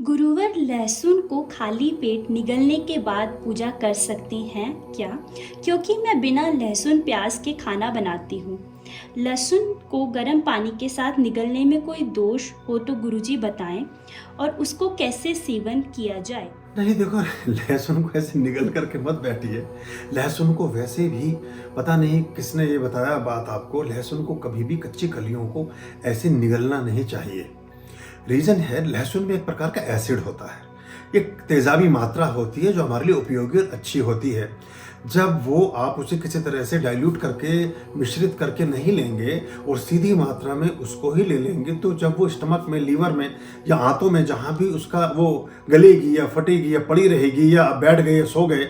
गुरुवर लहसुन को खाली पेट निगलने के बाद पूजा कर सकते हैं क्या? क्योंकि मैं बिना लहसुन प्याज के खाना बनाती हूँ। लहसुन को गर्म पानी के साथ निगलने में कोई दोष हो तो गुरुजी बताएं और उसको कैसे सेवन किया जाए। नहीं देखो, लहसुन को ऐसे निगल करके मत बैठिए। लहसुन को वैसे भी पता नहीं किसने ये बताया बात आपको, लहसुन को कभी भी कच्ची कलियों को ऐसे निगलना नहीं चाहिए। रीज़न है, लहसुन में एक प्रकार का एसिड होता है, एक तेज़ाबी मात्रा होती है जो हमारे लिए उपयोगी और अच्छी होती है। जब वो आप उसे किसी तरह से डाइल्यूट करके मिश्रित करके नहीं लेंगे और सीधी मात्रा में उसको ही ले लेंगे, तो जब वो स्टमक में, लीवर में या आंतों में जहाँ भी उसका वो गलेगी या फटेगी या पड़ी रहेगी या बैठ गए या सो गए,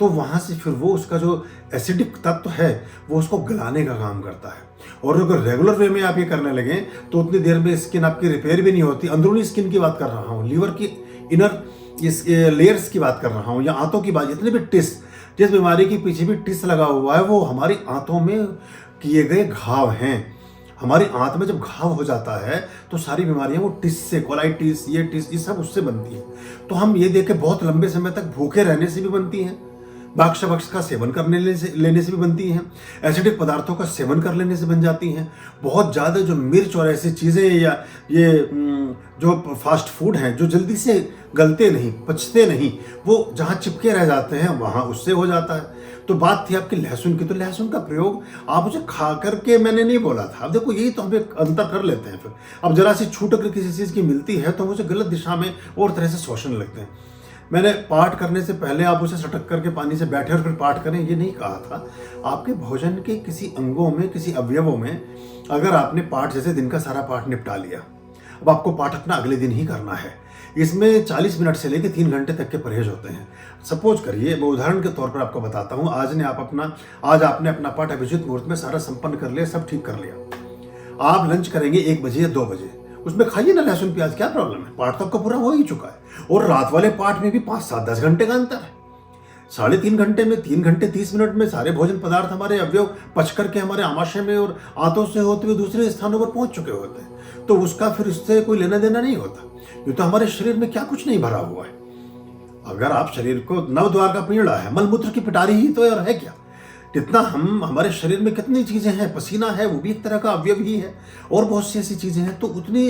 तो वहाँ से फिर वो उसका जो एसिडिक तत्व है वो उसको गलाने का काम करता है। और अगर रेगुलर वे में आप ये करने लगें तो उतनी देर में स्किन आपकी रिपेयर भी नहीं होती। अंदरूनी स्किन की बात कर रहा हूँ, लीवर की इनर इस लेयर्स की बात कर रहा हूँ, या आंतों की बात, जितने भी टिस, जिस बीमारी के पीछे भी टिस लगा हुआ है वो हमारी आंतों में किए गए घाव हैं। हमारी आंत में जब घाव हो जाता है तो सारी बीमारियां वो टिस से, कोलाइटिस, ये टिस, ये सब उससे बनती है। तो हम ये देख के बहुत लंबे समय तक भूखे रहने से भी बनती हैं, भक्ष्य वक्ष का सेवन करने लेने से भी बनती हैं, एसिडिक पदार्थों का सेवन कर लेने से बन जाती हैं। बहुत ज़्यादा जो मिर्च और ऐसी चीज़ें या ये जो फास्ट फूड हैं जो जल्दी से गलते नहीं, पचते नहीं, वो जहाँ चिपके रह जाते हैं वहाँ उससे हो जाता है। तो बात थी आपकी लहसुन की, तो लहसुन का प्रयोग आप उसे खा करके मैंने नहीं बोला था। अब देखो, यही तो हम एक अंतर कर लेते हैं। फिर अब जरा सी छूट अगर किसी चीज़ की मिलती है तो हम उसे गलत दिशा में और तरह से शोषण लगते हैं। मैंने पाठ करने से पहले आप उसे सटक करके पानी से बैठे और फिर पाठ करें, ये नहीं कहा था। आपके भोजन के किसी अंगों में, किसी अवयवों में अगर आपने पाठ, जैसे दिन का सारा पाठ निपटा लिया, अब आपको पाठ अपना अगले दिन ही करना है। इसमें 40 मिनट से लेकर 3 घंटे तक के परहेज होते हैं। सपोज करिए, मैं उदाहरण के तौर पर आपको बताता हूँ, आज आपने अपना पाठ अभिजित मुहूर्त में सारा संपन्न कर लिया, सब ठीक कर लिया। आप लंच करेंगे 1 बजे या 2 बजे, उसमें खाइए ना लहसुन प्याज, क्या प्रॉब्लम है? पाठ तो आपका पूरा हो ही चुका है। और रात वाले पाठ में भी 5, 7, 10 घंटे का अंतर है। 3.5 घंटे में, 3 घंटे 30 मिनट में सारे भोजन पदार्थ हमारे अवयव पच करके हमारे आमाशय में और आंतों से होते हुए दूसरे स्थानों पर पहुंच चुके होते हैं। तो उसका फिर इससे कोई लेना देना नहीं होता। ये तो हमारे शरीर में क्या कुछ नहीं भरा हुआ है। अगर आप शरीर को नवद्वार का पिंजड़ा है, मलमूत्र की पिटारी ही तो है क्या? जितना हमारे शरीर में कितनी चीजें हैं, पसीना है वो भी एक तरह का अवयव ही है, और बहुत सी ऐसी चीजें हैं। तो उतनी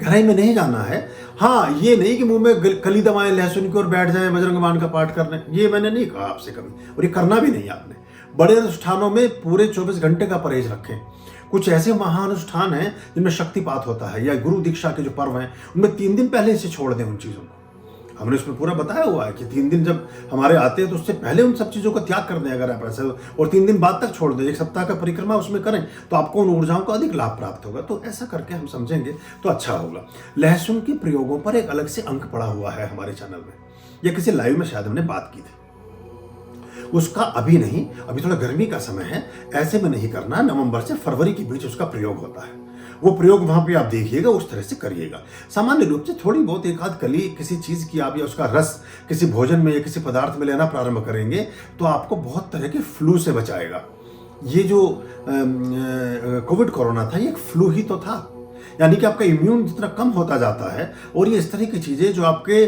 गहराई में नहीं जाना है। हाँ, ये नहीं कि मुंह में कली दबाएं लहसुन की और बैठ जाएं बजरंग बाण का पाठ करने, ये मैंने नहीं कहा आपसे कभी, और ये करना भी नहीं आपने। बड़े अनुष्ठानों में पूरे 24 घंटे का परहेज रखें। कुछ ऐसे महानुष्ठान हैं जिनमें शक्तिपात होता है, या गुरु दीक्षा के जो पर्व हैं उनमें 3 दिन पहले से छोड़ दें उन चीज़ों को। हमने उसमें पूरा बताया हुआ है कि 3 दिन जब हमारे आते हैं तो उससे पहले उन सब चीज़ों का त्याग कर दें अगर आप ऐसा, और 3 दिन बाद तक छोड़ दें। 1 सप्ताह का परिक्रमा उसमें करें तो आपको उन ऊर्जाओं का अधिक लाभ प्राप्त होगा। तो ऐसा करके हम समझेंगे तो अच्छा होगा। लहसुन के प्रयोगों पर एक अलग से अंक पड़ा हुआ है हमारे चैनल में, या किसी लाइव में शायद हमने बात की थी। उसका अभी नहीं, अभी थोड़ा गर्मी का समय है, ऐसे में नहीं करना। नवंबर से फरवरी के बीच उसका प्रयोग होता है। वो प्रयोग वहां पे आप देखिएगा, उस तरह से करिएगा। सामान्य रूप से थोड़ी बहुत एक आध कली किसी चीज की आप, या उसका रस किसी भोजन में या किसी पदार्थ में लेना प्रारंभ करेंगे तो आपको बहुत तरह के फ्लू से बचाएगा। ये जो कोविड कोरोना था, ये एक फ्लू ही तो था। यानी कि आपका इम्यून जितना कम होता जाता है, और ये इस तरह की चीजें जो आपके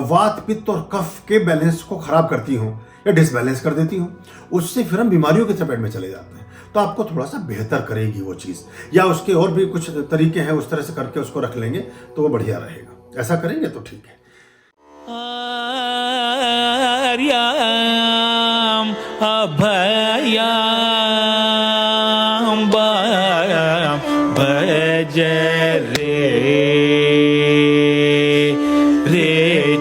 वात, पित्त और कफ के बैलेंस को खराब करती हों या डिसबैलेंस कर देती हों, उससे फिर हम बीमारियों के चपेट में चले जाते हैं। तो आपको थोड़ा सा बेहतर करेगी वो चीज़, या उसके और भी कुछ तरीके हैं, उस तरह से करके उसको रख लेंगे तो वो बढ़िया रहेगा। ऐसा करेंगे तो ठीक है। आर्याम अभयाम भज रे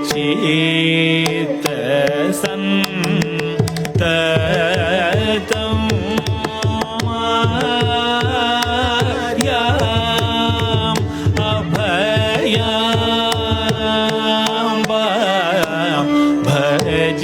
चित संततम आर्याम अभयाम भज